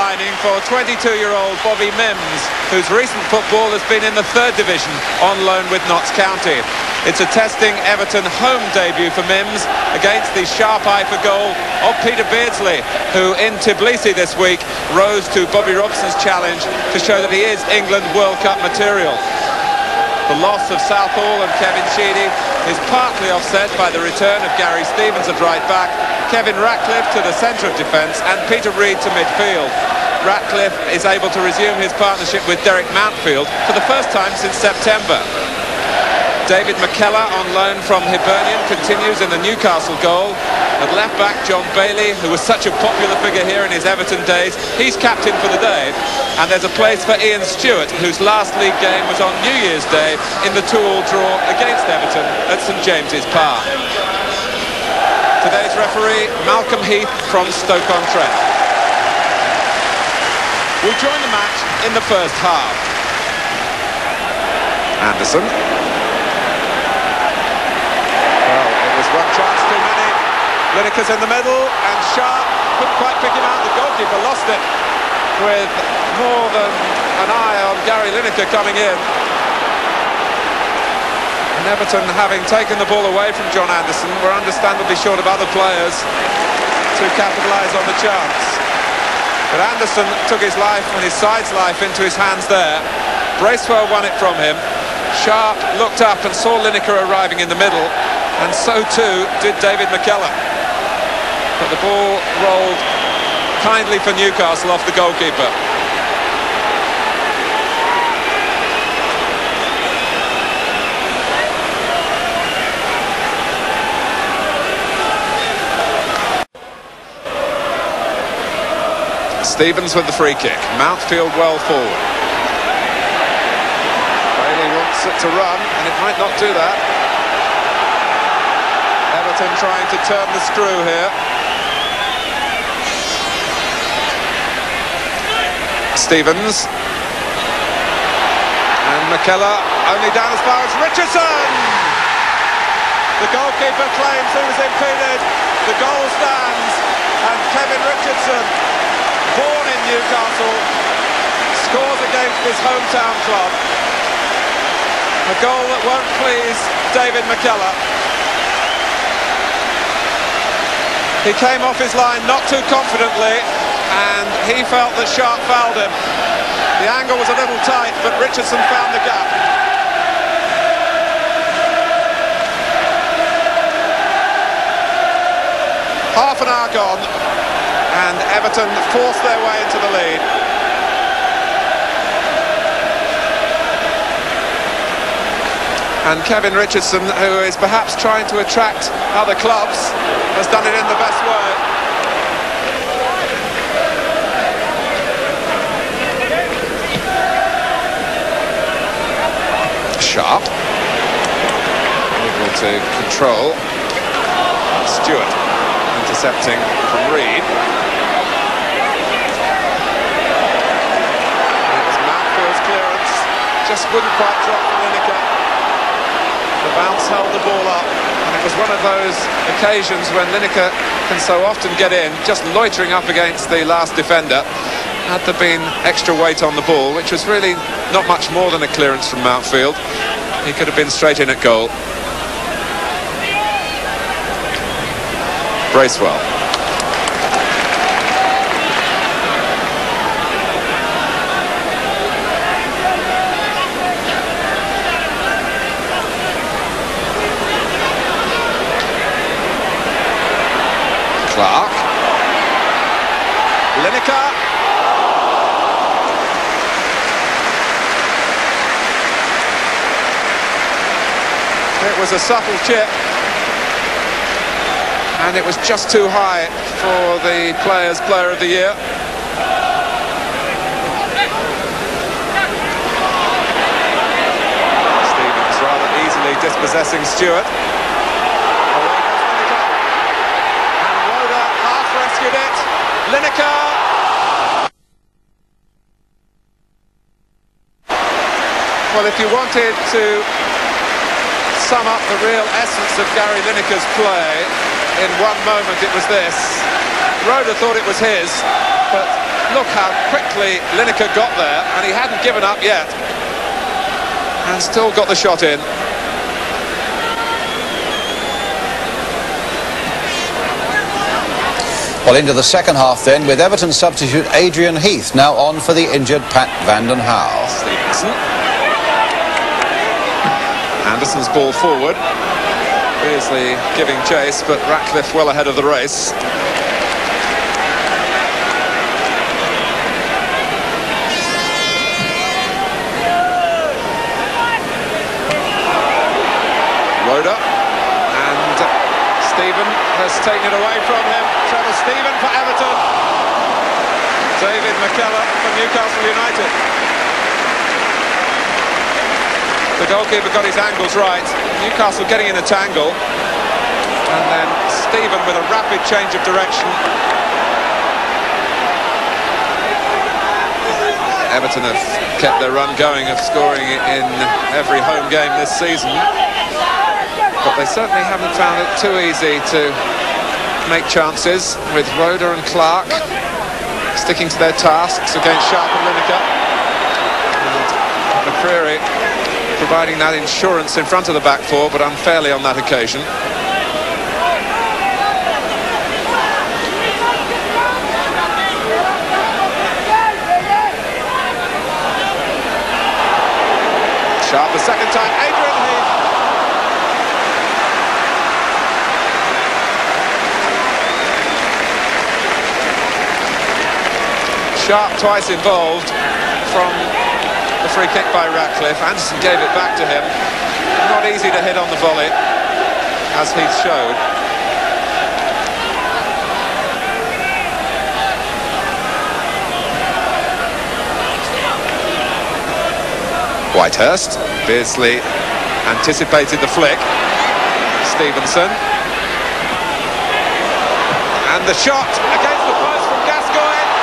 lining for 22-year-old Bobby Mims, whose recent football has been in the 3rd division on loan with Notts County. It's a testing Everton home debut for Mims against the sharp eye for goal of Peter Beardsley, who in Tbilisi this week rose to Bobby Robson's challenge to show that he is England World Cup material. The loss of Southall and Kevin Sheedy is partly offset by the return of Gary Stevens at right back, Kevin Ratcliffe to the centre of defence and Peter Reid to midfield. Ratcliffe is able to resume his partnership with Derek Mountfield for the first time since September. David McKellar on loan from Hibernian continues in the Newcastle goal. At left back, John Bailey, who was such a popular figure here in his Everton days, he's captain for the day. And there's a place for Ian Stewart, whose last league game was on New Year's Day in the 2-2 draw against Everton at St James's Park. Today's referee, Malcolm Heath from Stoke-on-Trent. We'll join the match in the first half. Anderson. One chance too many. Lineker's in the middle and Sharp couldn't quite pick him out. The goalkeeper lost it with more than an eye on Gary Lineker coming in. And Everton, having taken the ball away from John Anderson, were understandably short of other players to capitalise on the chance. But Anderson took his life and his side's life into his hands there. Bracewell won it from him. Sharp looked up and saw Lineker arriving in the middle, and so too did David McKellar. But the ball rolled kindly for Newcastle off the goalkeeper. Stevens with the free kick. Mountfield well forward. Bailey wants it to run, and it might not do that. Everton trying to turn the screw here. Stevens. And McKellar only down as far as Richardson! The goalkeeper claims he was impeded. The goal stands, and Kevin Richardson, born in Newcastle, scores against his hometown club. A goal that won't please David McKellar. He came off his line not too confidently, and he felt that Sharp fouled him. The angle was a little tight, but Richardson found the gap. Half an hour gone, and Everton forced their way into the lead. And Kevin Richardson, who is perhaps trying to attract other clubs, has done it in the best way. Sharp. Able to control. Stewart intercepting from Reid. It was Mountfield's clearance. Just wouldn't quite drop for Lineker. The bounce held the ball up, and it was one of those occasions when Lineker can so often get in, just loitering up against the last defender. Had there been extra weight on the ball, which was really not much more than a clearance from Mountfield, he could have been straight in at goal. Bracewell. Clark. Lineker. It was a subtle chip, and it was just too high for the player's player of the year. Stevens rather easily dispossessing Stewart. It. Lineker. Well, if you wanted to sum up the real essence of Gary Lineker's play in one moment, it was this. Roeder thought it was his, but look how quickly Lineker got there, and he hadn't given up yet, and still got the shot in. Well, into the second half then, with Everton substitute Adrian Heath now on for the injured Pat Vanden Hauwe. Stevenson. Anderson's ball forward. Beardsley giving chase, but Ratcliffe well ahead of the race. Roda, and Stephen has taken it away from him. Trevor Stephen for Everton. David McKellar for Newcastle United. The goalkeeper got his angles right. Newcastle getting in a tangle, and then Stephen with a rapid change of direction. Everton have kept their run going of scoring in every home game this season, but they certainly haven't found it too easy to make chances, with Roda and Clark sticking to their tasks against Sharp and Lineker. And McCreary providing that insurance in front of the back four, but unfairly on that occasion. Sharp the second time, Adrian Heath. Sharp twice involved from the free kick by Ratcliffe. Anderson gave it back to him. Not easy to hit on the volley, as Heath showed. Whitehurst. Beardsley anticipated the flick. Stevenson. And the shot against the post from Gascoigne.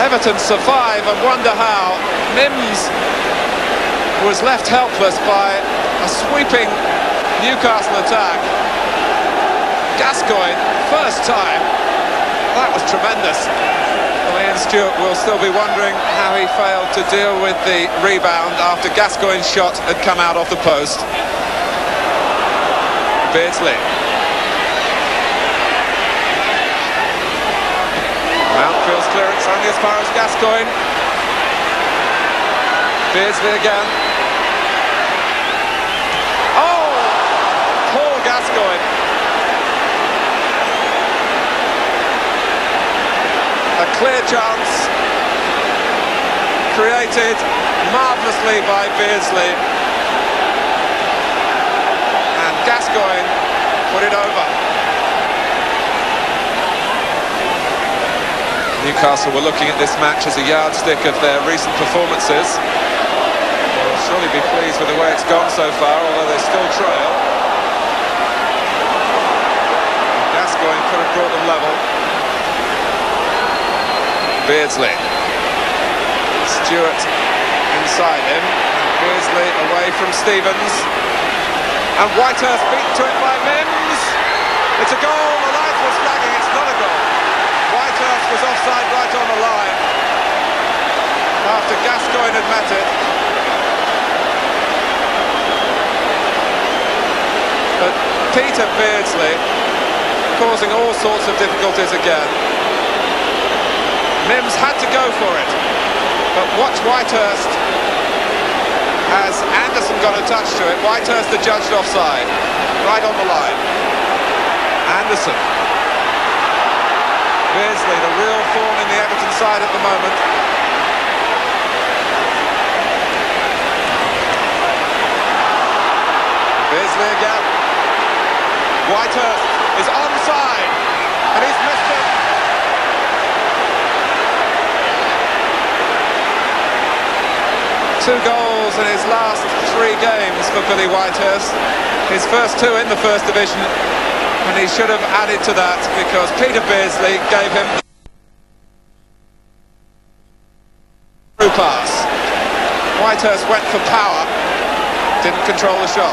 Everton survive and wonder how. Mims was left helpless by a sweeping Newcastle attack. Gascoigne, first time. That was tremendous. Ian Stewart will still be wondering how he failed to deal with the rebound after Gascoigne's shot had come out off the post. Beardsley. Mountfield's clearance only as far as Gascoigne. Beardsley again. Oh! Paul Gascoigne. A clear chance created marvellously by Beardsley, and Gascoigne put it over. Newcastle were looking at this match as a yardstick of their recent performances. They'll surely be pleased with the way it's gone so far, although they still trail. Gascoigne could have brought them level. Beardsley. Stewart inside him. Beardsley away from Stevens. And Whitehurst beaten to it by Mims. It's a goal. The light was flagging. It's not a goal. Whitehurst was offside right on the line after Gascoigne had met it. But Peter Beardsley causing all sorts of difficulties again. Mims had to go for it, but watch Whitehurst as Anderson got a touch to it. Whitehurst adjudged offside, right on the line. Anderson. Beardsley, the real thorn in the Everton side at the moment. Beardsley again. Whitehurst is onside, and he's missed it. Two goals in his last 3 games for Billy Whitehurst. His first 2 in the First Division, and he should have added to that because Peter Beardsley gave him through pass. Whitehurst went for power, didn't control the shot.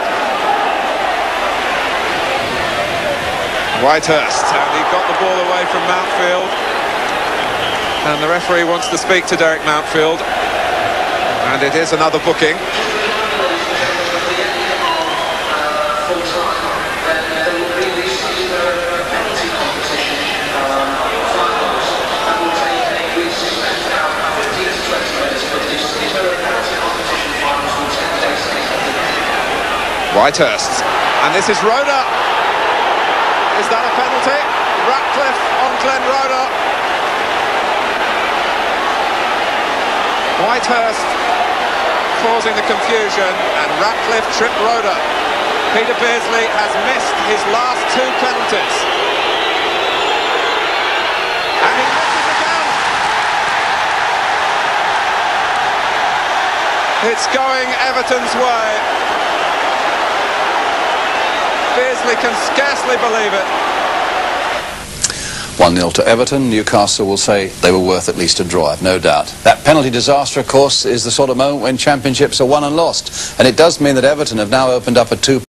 Whitehurst, and he got the ball away from Mountfield. And the referee wants to speak to Derek Mountfield. And it is another booking. Whitehurst, and this is Roeder. Is that a penalty? Ratcliffe on Glenn Roeder. Whitehurst causing the confusion, and Ratcliffe tripped Roeder. Peter Beardsley has missed his last 2 penalties. And he misses again. It's going Everton's way. Beardsley can scarcely believe it. 1-0 to Everton. Newcastle will say they were worth at least a draw, I've no doubt. That penalty disaster, of course, is the sort of moment when championships are won and lost. And it does mean that Everton have now opened up a 2